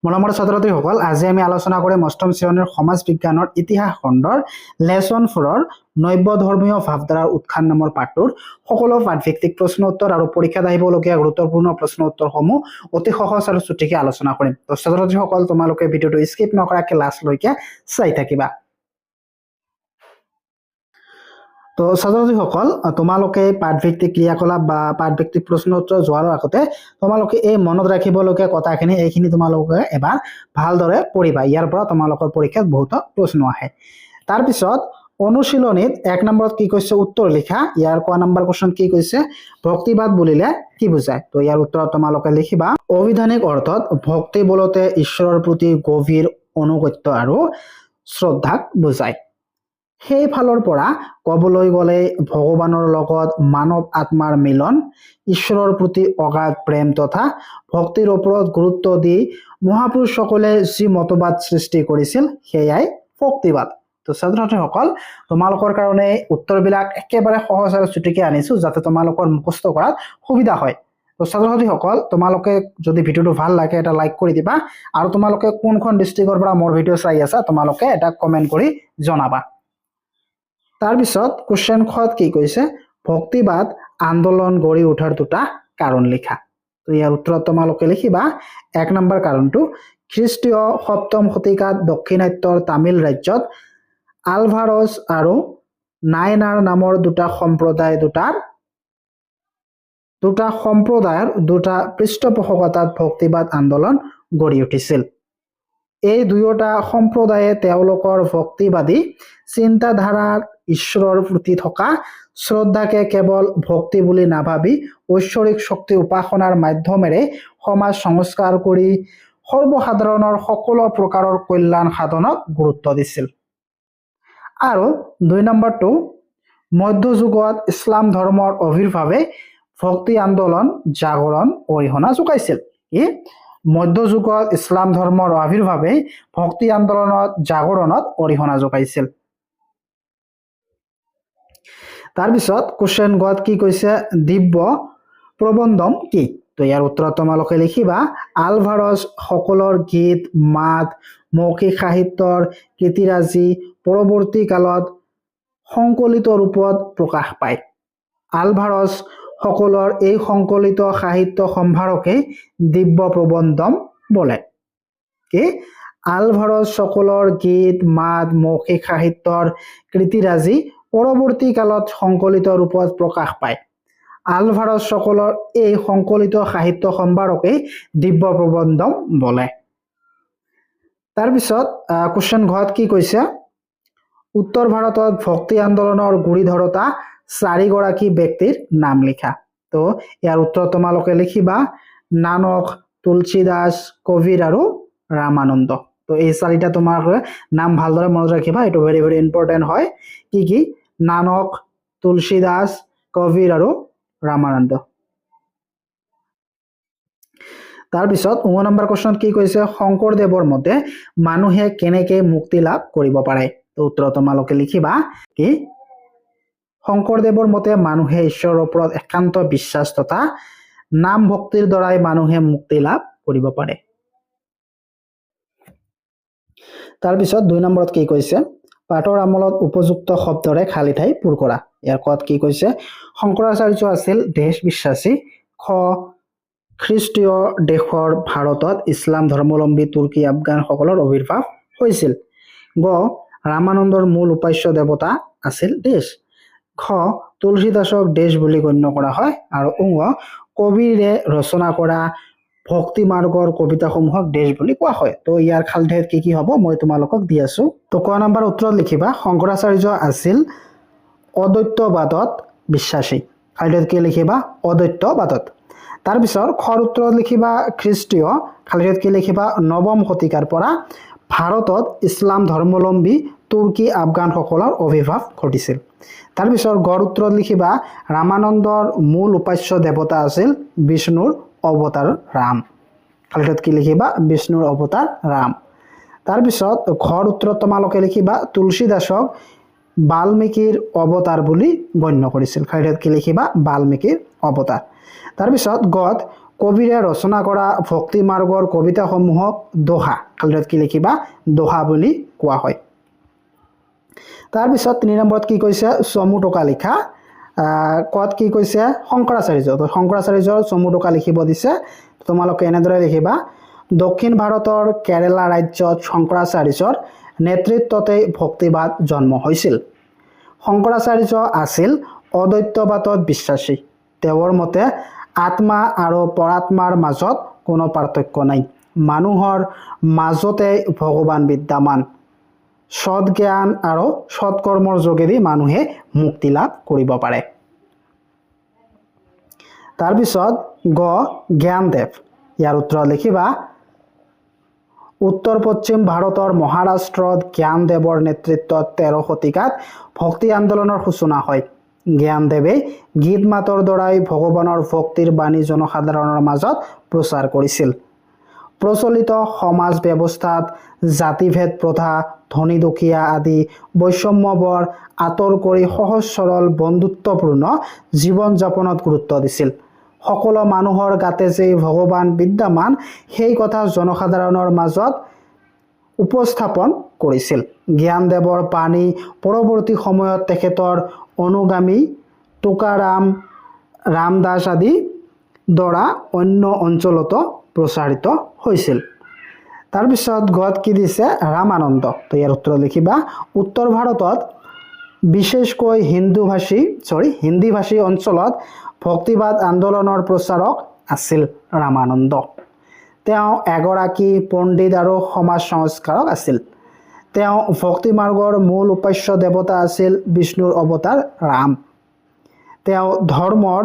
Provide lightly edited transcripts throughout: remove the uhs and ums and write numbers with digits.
মৰমৰ ছাত্ৰ-ছাত্ৰীসকল, আজি আমি আলোচনা কৰিম অষ্টম শ্ৰেণীৰ সমাজ বিজ্ঞানৰ ইতিহাস খণ্ডৰ লেচন 4ৰ নব্য ধৰ্মীয় ভাৱধাৰাৰ উত্থান নামৰ পাঠটোৰ সকলো পাঠভিত্তিক প্ৰশ্ন উত্তৰ আৰু পৰীক্ষাত আহিবলগীয়া গুৰুত্বপূৰ্ণ প্ৰশ্ন উত্তৰসমূহ অতি সহজ আৰু চুটিকে আলোচনা কৰিম। তো ছাত্ৰ-ছাত্ৰীসকল, তোমালোকে ভিডিঅটো স্কিপ নকৰাকৈ লাষ্টলৈকে চাই থাকিবা। তো ছাত্ৰ-ছাত্ৰীসকল, তোমালোকে পাঠভিত্তিক ক্ৰিয়াকলাপ বা পাঠভিত্তিক প্ৰশ্ন উত্তৰ যোৱাৰ আগতে তোমালোকে এই মনত ৰাখিবলগীয়া কথাখিনি এইখিনি তোমালোকে এবাৰ ভালদৰে পঢ়িবা। ইয়াৰ পৰা তোমালোকৰ পৰীক্ষাত বহুতো প্ৰশ্ন আহে। তাৰপিছত অনুশীলনীত 1 নম্বৰত কি কৈছে উত্তৰ লিখা। ইয়াৰ ক নম্বৰ কোৱেশ্চন কি কৈছে ভক্তিবাদ বুলিলে কি বুজায়। তো ইয়াৰ উত্তৰত তোমালোকে লিখিবা অভিধানিক অৰ্থত ভক্তি বলতে ঈশ্বৰৰ প্ৰতি গভীৰ অনুগত্য আৰু শ্ৰদ্ধাক বুজায়। সেই ফালৰ পৰা ক'বলৈ গ'লে ভগৱানৰ লগত মানৱ আত্মাৰ মিলন, ঈশ্বৰৰ প্ৰতি অগাধ প্ৰেম তথা ভক্তিৰ ওপৰত গুৰুত্ব দি মহাপুৰুষসকলে যি মতবাদ সৃষ্টি কৰিছিল সেয়াই ভক্তিবাদ। তো ছাত্ৰ-ছাত্ৰীসকল, তোমালোকৰ কাৰণে উত্তৰবিলাক একেবাৰে সহজ আৰু চুটিকে আনিছো যাতে তোমালোকৰ মুখস্থ কৰাত সুবিধা হয়। তো ছাত্ৰ-ছাত্ৰীসকল, তোমালোকে যদি ভিডিঅ'টো ভাল লাগে এটা লাইক কৰি দিবা আৰু তোমালোকে কোনখন ডিষ্ট্ৰিক্টৰ পৰা মোৰ ভিডিঅ' চাই আছা তোমালোকে এটা কমেণ্ট কৰি জনাবা। তাৰপিছত কুৱেশ্চন খত কি কৈছে ভক্তিবাদ আন্দোলন গঢ়ি উঠাৰ দুটা কাৰণ লিখা। তো ইয়াৰ উত্তৰত তোমালোকে লিখিবা 1 নম্বৰ কাৰণটো খ্ৰীষ্টীয় 7ম শতিকাত দক্ষিণাত্যৰ তামিল ৰাজ্যত আলভাৰছ আৰু নাইনাৰ নামৰ দুটা সম্প্ৰদায়ৰ দুটা পৃষ্ঠপোষকতাত ভক্তিবাদ আন্দোলন গঢ়ি উঠিছিল। এই দুয়োটা সম্প্ৰদায়ে তেওঁলোকৰ ভক্তিবাদী চিন্তাধাৰাৰ ঈশ্বৰৰ প্ৰতি থকা শ্ৰদ্ধাকে কেৱল ভক্তি বুলি নাভাবি ঐশ্বৰিক শক্তি উপাসনাৰ মাধ্যমেৰে সমাজ সংস্কাৰ কৰি সৰ্বসাধাৰণৰ সকলো প্ৰকাৰৰ কল্যাণ সাধনত গুৰুত্ব দিছিল। আৰু 2 নম্বৰটো মধ্যযুগত ইছলাম ধৰ্মৰ আৱিৰ্ভাৱে ভক্তি আন্দোলন জাগৰণ অৰিহণা যোগাইছিল। মধ্যযুগত ইছলাম ধৰ্মৰ আৱিৰ্ভাৱে ভক্তি আন্দোলনত জাগৰণত অৰিহণা যোগাইছিল। তাৰপিছত কুৱেশ্চন গত কি কৈছে দিব্য প্ৰবন্ধম কি। তো ইয়াৰ উত্তৰত তোমালোকে লিখিবা আলভাৰছ সকলৰ গীত মাত মৌখিক সাহিত্যৰ কীৰ্তিৰাজি পৰৱৰ্তী কালত সংকলিত ৰূপত প্ৰকাশ পায়। আলভাৰছ সকলৰ এই সংকলিত সাহিত্য সম্ভাৰকে দিব্য প্ৰবন্ধম বোলে। আলভাৰছ সকলৰ গীত মাত মৌখিক সাহিত্যৰ কীৰ্তিৰাজি পৰৱৰ্তী কালত সংকলিত ৰূপত প্ৰকাশ পায়। আলভাৰছ সকলৰ এই সংকলিত সাহিত্য সম্ভাৰকে দিব্য প্ৰবন্ধম বোলে। তাৰপিছত কুৱেশ্চন ঘত কি কৈছে উত্তৰ ভাৰতত ভক্তি আন্দোলনৰ গুৰি ধৰোতা 4 গৰাকী ব্যক্তিৰ নাম লিখা। তো ইয়াৰ উত্তৰ তোমালোকে লিখিবা নানক, তুলসীদাস, কবিৰ আৰু ৰামানন্দ। তো এই 4টা তোমাৰ নাম ভালদৰে মনত ৰাখিবা, এইটো ভেৰি ভেৰি ইম্পৰ্টেণ্ট হয়। কি নানক, তুলসীদাস, কবিৰ আৰু ৰামানন্দ। তাৰপিছত 9 নম্বৰ কুৱেশ্চন কি কৈছে শংকৰদেৱৰ মতে মানুহে কেনেকৈ মুক্তি লাভ কৰিব পাৰে। তো উত্তৰ তোমালোকে লিখিবা কি শংকৰদেৱৰ মতে মানুহে ঈশ্বৰৰ ওপৰত একান্ত বিশ্বাস তথা নাম ভক্তিৰ দ্বাৰাই মানুহে মুক্তি লাভ কৰিব পাৰে। তাৰপিছত 2 নম্বৰত কি কৈছে পাঠৰ আমলত উপযুক্ত শব্দৰে খালী ঠাই পূৰ কৰা। ইয়াৰ কত কি কৈছে শংকৰাচাৰ্য আছিল দেশ বিশ্বাসী। খ খ্ৰীষ্টীয় দেশৰ ভাৰতত ইছলাম ধৰ্মাৱলম্বী তুৰ্কী আফগান সকলৰ আৱিৰ্ভাৱ হৈছিল। গ ৰামানন্দৰ মূল উপাস্য দেৱতা আছিল দেশ। খ তুলসীদাসক দেশ বুলি গণ্য কৰা হয়। আৰু কবিৰে ৰচনা কৰা ভক্তি মাৰ্গৰ কবিতাসমূহক দেশ বুলি কোৱা হয়। তো ইয়াৰ খালী ঠাইত কি হ'ব মই তোমালোকক দি আছো। তো ক নম্বৰ উত্তৰত লিখিবা শংকৰাচাৰ্য আছিল অদ্বৈতবাদত বিশ্বাসী। খালী ঠাইত কি লিখিবা অদ্বৈতবাদত। তাৰপিছত খৰ উত্তৰত লিখিবা খ্ৰীষ্টীয়। খালী ঠাইত কি লিখিবা 9ম শতিকাৰ পৰা ভাৰতত ইছলাম ধৰ্মাৱলম্বী তুৰ্কী আফগান সকলৰ আৱিৰ্ভাৱ ঘটিছিল। তাৰপিছত গড় উত্তৰত লিখিবা ৰামানন্দৰ মূল উপাস্য দেৱতা আছিল বিষ্ণুৰ অৱতাৰ ৰাম। খালী ঠাইত কি লিখিবা বিষ্ণুৰ অৱতাৰ ৰাম। তাৰপিছত ঘৰ উত্তৰত তোমালোকে লিখিবা তুলসীদাসক বাল্মীকিৰ অৱতাৰ বুলি গণ্য কৰিছিল। খালী ঠাইত কি লিখিবা বাল্মীকিৰ অৱতাৰ। তাৰপিছত গত কবিৰে ৰচনা কৰা ভক্তি মাৰ্গৰ কবিতাসমূহক দোহা, খালি কি লিখিবা দোহা বুলি কোৱা হয়। তাৰপিছত 3 নম্বৰত কি কৈছে চমু টোকা লিখা, কত কি কৈছে শংকৰাচাৰ্য, তো শংকৰাচাৰ্যৰ চমু টোকা লিখিব দিছে। তোমালোকে এনেদৰে লিখিবা দক্ষিণ ভাৰতৰ কেৰালা ৰাজ্যত শংকৰাচাৰ্যৰ নেতৃত্বতে ভক্তিবাদ জন্ম হৈছিল। শংকৰাচাৰ্য আছিল অদ্বৈতবাদত বিশ্বাসী। তেওঁৰ মতে আত্মা আৰু পৰাত্মাৰ মাজত কোনো পাৰ্থক্য নাই, মানুহৰ মাজতে ভগৱান বিদ্যমান। সৎ জ্ঞান আৰু সৎকৰ্মৰ যোগেদি মানুহে মুক্তি লাভ কৰিব পাৰে। তাৰপিছত গ জ্ঞানদেৱ, ইয়াৰ উত্তৰ লিখিবা উত্তৰ পশ্চিম ভাৰতৰ মহাৰাষ্ট্ৰত জ্ঞানদেৱৰ নেতৃত্বত 13 শতিকাত ভক্তি আন্দোলনৰ সূচনা হয়। জ্ঞানদেৱে গীত মাতৰ দ্বাৰাই ভগৱানৰ ভক্তিৰ বাণী জনসাধাৰণৰ মাজত প্ৰচাৰ কৰিছিল। প্ৰচলিত সমাজ ব্যৱস্থাত জাতিভেদ প্ৰথা, ধনী দুখীয়া আদি বৈষম্যবোৰ আঁতৰ কৰি সহজ সৰল বন্ধুত্বপূৰ্ণ জীৱন যাপনত গুৰুত্ব দিছিল। সকলো মানুহৰ গাতে যে ভগৱান বিদ্যমান সেই কথা জনসাধাৰণৰ মাজত উপস্থাপন কৰিছিল। জ্ঞানদেৱৰ বাণী পৰৱৰ্তী সময়ত তেখেতৰ অনুগামী তুকাৰাম, ৰামদাস আদি দ্বাৰা অন্য অঞ্চলতো প্ৰচাৰিত হৈছিল। তাৰপিছত গত কি দিছে ৰামানন্দ, তো ইয়াৰ উত্তৰ লিখিবা উত্তৰ ভাৰতত বিশেষকৈ হিন্দীভাষী অঞ্চলত ভক্তিবাদ আন্দোলনৰ প্ৰচাৰক আছিল ৰামানন্দ। তেওঁ এগৰাকী পণ্ডিত আৰু সমাজ সংস্কাৰক আছিল। তেওঁ ভক্তি মাৰ্গৰ মূল উপাস্য দেৱতা আছিল বিষ্ণুৰ অৱতাৰ ৰাম। তেওঁ ধৰ্মৰ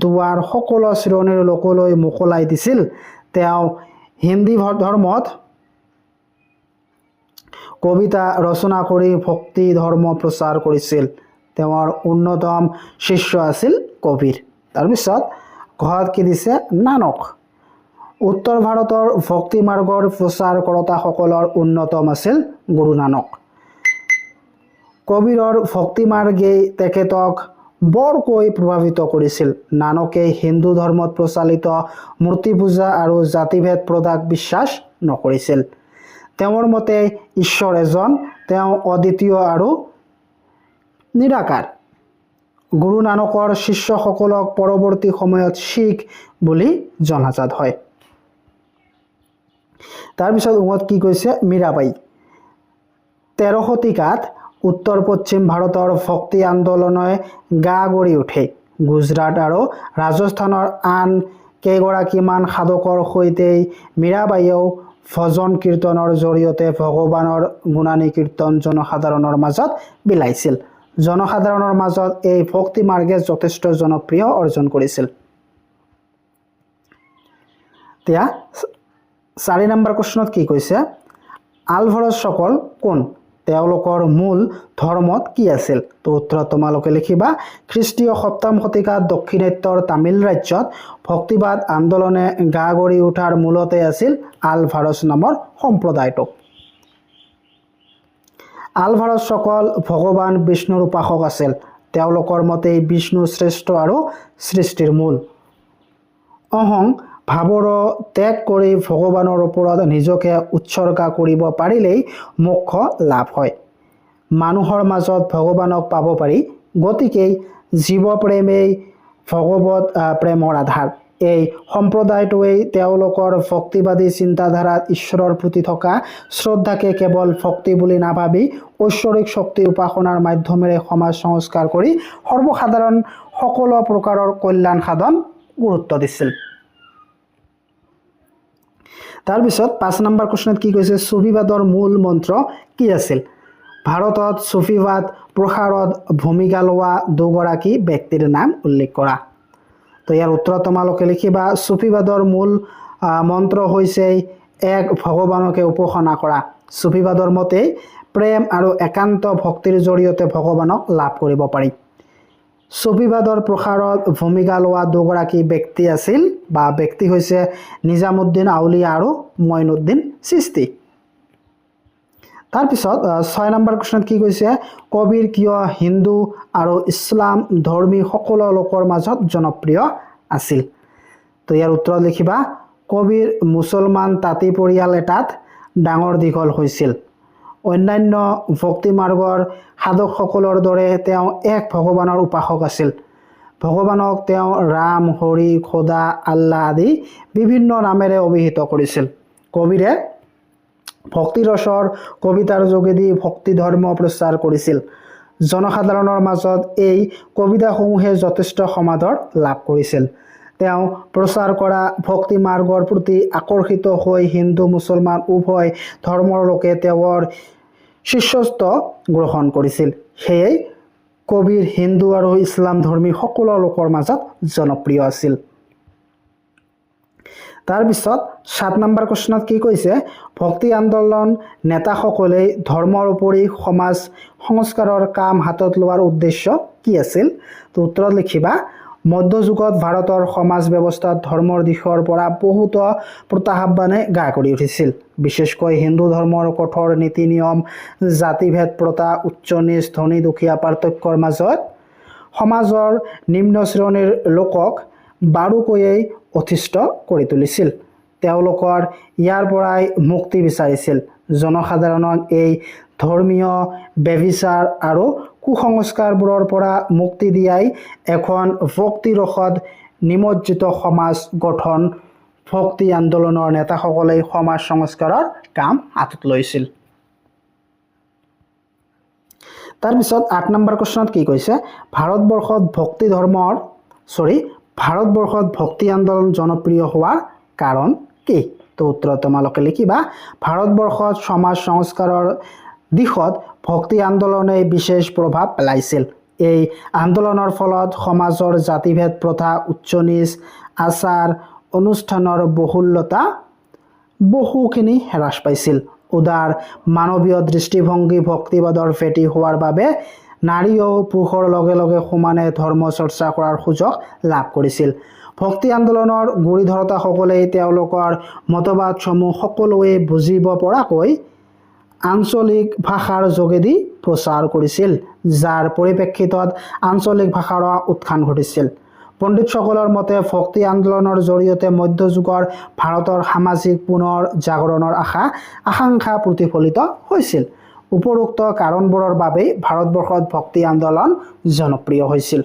দুৱাৰ সকলো শ্ৰেণীৰ লোকলৈ মোকলাই দিছিল। তেওঁ হিন্দী ধৰ্মত কবিতা ৰচনা কৰি ভক্তি ধৰ্ম প্ৰচাৰ কৰিছিল। তেওঁৰ অন্যতম শিষ্য আছিল কবিৰ। তাৰপিছত ঘৰত কি দিছে নানক, উত্তৰ ভাৰতৰ ভক্তি মাৰ্গৰ প্ৰচাৰ কৰোতাসকলৰ অন্যতম আছিল গুৰু নানক। কবিৰৰ ভক্তি মাৰ্গেই তেখেতক বৰকৈ প্ৰভাৱিত কৰিছিল। নানকে হিন্দু ধৰ্মত প্ৰচলিত মূৰ্তি পূজা আৰু জাতিভেদ প্ৰথাক বিশ্বাস নকৰিছিল। তেওঁৰ মতে ঈশ্বৰ এজন, তেওঁ অদ্বিতীয় আৰু নিৰাকাৰ। গুৰু নানকৰ শিষ্যসকলক পৰৱৰ্তী সময়ত শিখ বুলি জনাজাত হয়। তাৰপিছত কি কৈছে মীৰাবাই, 13 শতিকাত উত্তৰ পশ্চিম ভাৰতৰ ভক্তি আন্দোলনে গা কৰি উঠে। গুজৰাট আৰু ৰাজস্থানৰ আন কেইগৰাকীমান সাধকৰ সৈতে মীৰাবাইয়েও ভজন কীৰ্তনৰ জৰিয়তে ভগৱানৰ গুণানী কীৰ্তন জনসাধাৰণৰ মাজত বিলাইছিল। জনসাধাৰণৰ মাজত এই ভক্তি মাৰ্গে যথেষ্ট জনপ্ৰিয় অৰ্জন কৰিছিল। এতিয়া 4 নম্বৰ প্ৰশ্নত কি কৈছে আলভাৰছসকল কোন, তেওঁলোকৰ মূল ধৰ্মত কি আছিল? তো উত্তৰত তোমালোকে লিখিবা খ্ৰীষ্টীয় 7ম শতিকাত দক্ষিণাত্যৰ তামিল ৰাজ্যত ভক্তিবাদ আন্দোলনে গা কৰি উঠাৰ মূলতে আছিল আলভাৰছ নামৰ সম্প্ৰদায়টো। আলভাৰছসকল ভগৱান বিষ্ণুৰ উপাসক আছিল। তেওঁলোকৰ মতে বিষ্ণু শ্ৰেষ্ঠ আৰু সৃষ্টিৰ মূল। অহং ভাৱৰ ত্যাগ কৰি ভগৱানৰ ওপৰত নিজকে উৎসৰ্গা কৰিব পাৰিলেই মোক্ষ লাভ হয়। মানুহৰ মাজত ভগৱানক পাব পাৰি, গতিকে জীৱ প্ৰেমেই ভগৱত প্ৰেমৰ আধাৰ। এই সম্প্ৰদায়টোৱেই তেওঁলোকৰ ভক্তিবাদী চিন্তাধাৰাত ঈশ্বৰৰ প্ৰতি থকা শ্ৰদ্ধাকে কেৱল ভক্তি বুলি নাভাবি ঐশ্বৰিক শক্তি উপাসনাৰ মাধ্যমেৰে সমাজ সংস্কাৰ কৰি সৰ্বসাধাৰণ সকলো প্ৰকাৰৰ কল্যাণ সাধন গুৰুত্ব দিছিল। তাৰপিছত 5 নম্বৰ প্ৰশ্নত কি কৈছে চুফীবাদৰ মূল মন্ত্ৰ কি আছিল? ভাৰতত চুফীবাদ প্ৰসাৰত ভূমিকা লোৱা দুগৰাকী ব্যক্তিৰ নাম উল্লেখ কৰা। তো ইয়াৰ উত্তৰত তোমালোকে লিখিবা চুফীবাদৰ মূল মন্ত্ৰ হৈছে এক ভগৱানকে উপাসনা কৰা। চুফীবাদৰ মতে প্ৰেম আৰু একান্ত ভক্তিৰ জৰিয়তে ভগৱানক লাভ কৰিব পাৰি। চুফীবাদৰ প্ৰসাৰত ভূমিকা লোৱা দুগৰাকী ব্যক্তি আছিল বা ব্যক্তি হৈছে নিজামুদ্দিন আউলিয়া আৰু মঈনুদ্দিন চিস্তি। তাৰপিছত 6 নম্বৰ প্ৰশ্নত কি কৈছে কবিৰ কিয় হিন্দু আৰু ইছলাম ধৰ্মী সকলো লোকৰ মাজত জনপ্ৰিয় আছিল? তো ইয়াৰ উত্তৰত লিখিবা কবিৰ মুছলমান তাঁতী পৰিয়াল এটাত ডাঙৰ দীঘল হৈছিল। অন্যান্য ভক্তি মাৰ্গৰ সাধকসকলৰ দৰে তেওঁ এক ভগৱানৰ উপাসক আছিল। ভগৱানক তেওঁ ৰাম, হৰি, খোদা, আল্লাহ আদি বিভিন্ন নামেৰে অভিহিত কৰিছিল। কবিৰে ভক্তি ৰসৰ কবিতাৰ যোগেদি ভক্তি ধৰ্ম প্ৰচাৰ কৰিছিল। জনসাধাৰণৰ মাজত এই কবিতাসমূহে যথেষ্ট সমাদৰ লাভ কৰিছিল। তেওঁ প্ৰচাৰ কৰা ভক্তি মাৰ্গৰ প্ৰতি আকৰ্ষিত হৈ হিন্দু মুছলমান উভয় ধৰ্মৰ লোকে তেওঁৰ শিষ্যত্ব গ্ৰহণ কৰিছিল। সেয়ে কবিৰ হিন্দু আৰু ইছলাম ধৰ্মী সকলো লোকৰ মাজত জনপ্ৰিয় আছিল। তাৰপিছত 7 নম্বৰ প্ৰশ্নত কি কৈছে, ভক্তি আন্দোলন নেতাসকলে ধৰ্মৰ উপৰি সমাজ সংস্কাৰৰ কাম হাতত লোৱাৰ উদ্দেশ্য কি আছিল? তো উত্তৰত লিখিবা মধ্যযুগত ভাৰতৰ সমাজ ব্যৱস্থাত ধৰ্মৰ দিশৰ পৰা বহুতো প্ৰত্যাহ্বানে গা কৰি উঠিছিল। বিশেষকৈ হিন্দু ধৰ্মৰ কঠোৰ নীতি নিয়ম, জাতিভেদ প্ৰথা, উচ্চ নিচ, ধনী দুখীয়া পাৰ্থক্যৰ মাজত সমাজৰ নিম্ন শ্ৰেণীৰ লোকক বাৰুকৈয়ে অতিষ্ঠ কৰি তুলিছিল। তেওঁলোকৰ ইয়াৰ পৰাই মুক্তি বিচাৰিছিল। জনসাধাৰণক এই ধৰ্মীয় ব্যভিচাৰ আৰু কুসংস্কাৰবোৰৰ পৰা মুক্তি দিয়াই এখন ভক্তি ৰসত নিমজ্জিত সমাজ গঠন ভক্তি আন্দোলনৰ নেতাসকলে সমাজ সংস্কাৰৰ কাম হাতত লৈছিল। তাৰপিছত 8 নম্বৰ প্ৰশ্নত কি কৈছে, ভাৰতবৰ্ষত ভক্তি আন্দোলন জনপ্ৰিয় হোৱাৰ কাৰণ কি? তো উত্তৰত তোমালোকে লিখিবা ভাৰতবৰ্ষত সমাজ সংস্কাৰৰ দিশত ভক্তি আন্দোলনে বিশেষ প্ৰভাৱ পেলাইছিল। এই আন্দোলনৰ ফলত সমাজৰ জাতিভেদ প্ৰথা, উচ্চ নিচ, আচাৰ অনুষ্ঠানৰ বহুলতা বহুখিনি হ্ৰাস পাইছিল। উদাৰ মানৱীয় দৃষ্টিভংগী ভক্তিবাদৰ ভেটি হোৱাৰ বাবে নাৰীও পুৰুষৰ লগে লগে সমানে ধৰ্ম চৰ্চা কৰাৰ সুযোগ লাভ কৰিছিল। ভক্তি আন্দোলনৰ গুৰিধৰোঁতাসকলে তেওঁলোকৰ মতবাদসমূহ সকলোৱে বুজিব পৰাকৈ আঞ্চলিক ভাষাৰ যোগেদি প্ৰচাৰ কৰিছিল, যাৰ পৰিপ্ৰেক্ষিতত আঞ্চলিক ভাষাৰ উত্থান ঘটিছিল। পণ্ডিতসকলৰ মতে ভক্তি আন্দোলনৰ জৰিয়তে মধ্যযুগৰ ভাৰতৰ সামাজিক পুনৰ জাগৰণৰ আকাংক্ষা প্ৰতিফলিত হৈছিল। উপৰোক্ত কাৰণবোৰৰ বাবেই ভাৰতবৰ্ষত ভক্তি আন্দোলন জনপ্ৰিয় হৈছিল।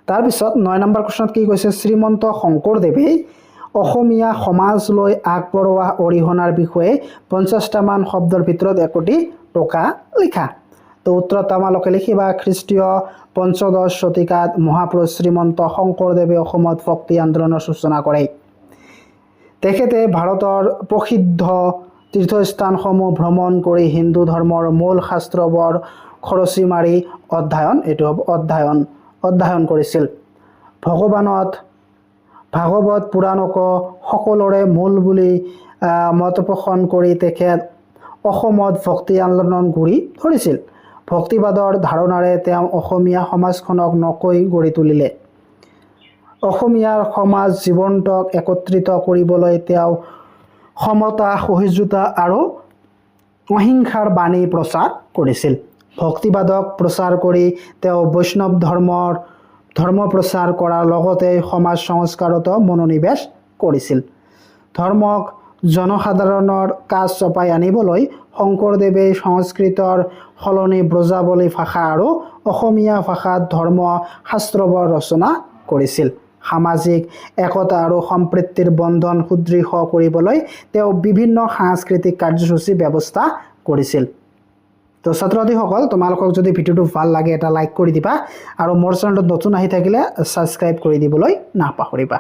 তাৰপিছত 9 নম্বৰ প্ৰশ্নত কি কৈছে, শ্ৰীমন্ত শংকৰদেৱে অসমীয়া সমাজলৈ আগবঢ়োৱা অৰিহণাৰ বিষয়ে 50টামান শব্দৰ ভিতৰত একোটি টকা লিখা। তো উত্তৰত তোমালোকে লিখিবা খ্ৰীষ্টীয় 15 শতিকাত মহাপুৰুষ শ্ৰীমন্ত শংকৰদেৱে অসমত ভক্তি আন্দোলনৰ সূচনা কৰে। তেখেতে ভাৰতৰ প্ৰসিদ্ধ তীৰ্থস্থানসমূহ ভ্ৰমণ কৰি হিন্দু ধৰ্মৰ মূল শাস্ত্ৰবোৰ খৰচি মাৰি অধ্যয়ন কৰিছিল। ভাগৱত পুৰাণকো সকলোৰে মূল বুলি মত পোষণ কৰি তেখেত অসমত ভক্তি আন্দোলন গঢ়ি ধৰিছিল। ভক্তিবাদৰ ধাৰণাৰে তেওঁ অসমীয়া সমাজখনক নকৈ গঢ়ি তুলিলে। অসমীয়াৰ সমাজ জীৱন্তক একত্ৰিত কৰিবলৈ তেওঁ সমতা, সহিষ্ণুতা আৰু অহিংসাৰ বাণী প্ৰচাৰ কৰিছিল। ভক্তিবাদক প্ৰচাৰ কৰি তেওঁ বৈষ্ণৱ ধৰ্ম প্ৰচাৰ কৰাৰ লগতে সমাজ সংস্কাৰতো মনোনিৱেশ কৰিছিল। ধৰ্মক জনসাধাৰণৰ কাষ চপাই আনিবলৈ শংকৰদেৱে সংস্কৃতৰ সলনি ব্ৰজাৱলী ভাষা আৰু অসমীয়া ভাষাত ধৰ্ম শাস্ত্ৰবোৰ ৰচনা কৰিছিল। সামাজিক একতা আৰু সম্প্ৰীতিৰ বন্ধন সুদৃঢ় কৰিবলৈ তেওঁ বিভিন্ন সাংস্কৃতিক কাৰ্যসূচী ব্যৱস্থা কৰিছিল। তো ছাত্ৰ-ছাত্ৰীসকল, তোমালোকক যদি ভিডিঅ'টো ভাল লাগে এটা লাইক কৰি দিবা আৰু মোৰ চেনেলটোত নতুন আহি থাকিলে ছাবস্ক্ৰাইব কৰি দিবলৈ নাপাহৰিবা।